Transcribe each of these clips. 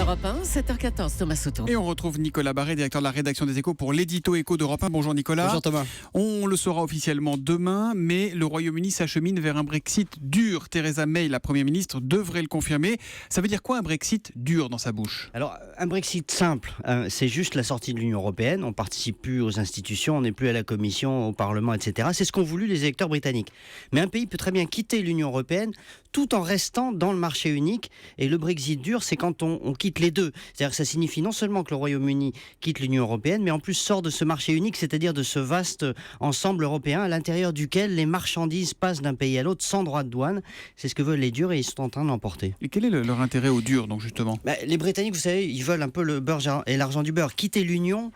Europe 1, 7h14, Thomas Souto. Et on retrouve Nicolas Barré, directeur de la rédaction des Échos pour l'édito Écho d'Europe 1. Bonjour Nicolas. Bonjour Thomas. On le saura officiellement demain, mais le Royaume-Uni s'achemine vers un Brexit dur. Theresa May, la Première ministre, devrait le confirmer. Ça veut dire quoi un Brexit dur dans sa bouche ? Alors, un Brexit simple, c'est juste la sortie de l'Union Européenne. On ne participe plus aux institutions, on n'est plus à la Commission, au Parlement, etc. C'est ce qu'ont voulu les électeurs britanniques. Mais un pays peut très bien quitter l'Union Européenne tout en restant dans le marché unique. Et le Brexit dur, c'est quand on quitte les deux. C'est-à-dire que ça signifie non seulement que le Royaume-Uni quitte l'Union Européenne, mais en plus sort de ce marché unique, c'est-à-dire de ce vaste ensemble européen à l'intérieur duquel les marchandises passent d'un pays à l'autre sans droit de douane. C'est ce que veulent les durs et ils sont en train de l'emporter. Et quel est leur intérêt au dur, donc justement ? Les Britanniques, vous savez, ils veulent un peu le beurre et l'argent du beurre. Quitter l'Union,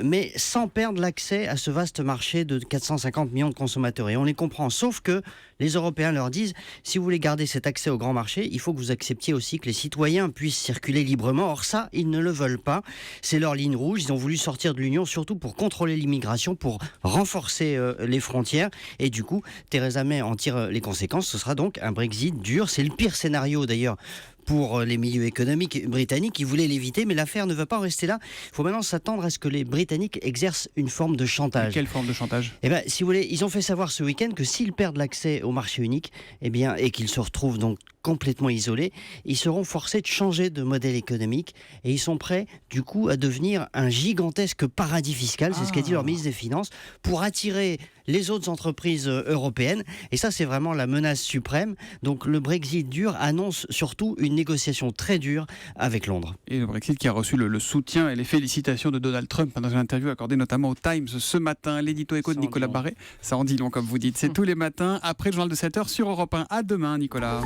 mais sans perdre l'accès à ce vaste marché de 450 millions de consommateurs. Et on les comprend, sauf que les Européens leur disent, si vous voulez garder cet accès au grand marché, il faut que vous acceptiez aussi que les citoyens puissent circuler librement. Or ça, ils ne le veulent pas. C'est leur ligne rouge. Ils ont voulu sortir de l'Union surtout pour contrôler l'immigration, pour renforcer les frontières. Et du coup, Theresa May en tire les conséquences. Ce sera donc un Brexit dur. C'est le pire scénario d'ailleurs pour les milieux économiques britanniques qui voulaient l'éviter, mais l'affaire ne va pas en rester là. Il faut maintenant s'attendre à ce que les Britanniques exercent une forme de chantage. Quelle forme de chantage ? Si vous voulez, ils ont fait savoir ce week-end que s'ils perdent l'accès au marché unique, et qu'ils se retrouvent donc complètement isolés, ils seront forcés de changer de modèle économique et ils sont prêts du coup à devenir un gigantesque paradis fiscal, c'est ce qu'a dit leur ministre des Finances, pour attirer les autres entreprises européennes. Et ça, c'est vraiment la menace suprême. Donc le Brexit dur annonce surtout une négociation très dure avec Londres. Et le Brexit qui a reçu le soutien et les félicitations de Donald Trump dans une interview accordée notamment au Times ce matin. L'édito Écho de Nicolas Barré, ça en dit long comme vous dites. C'est tous les matins après le journal de 7h sur Europe 1. À demain Nicolas.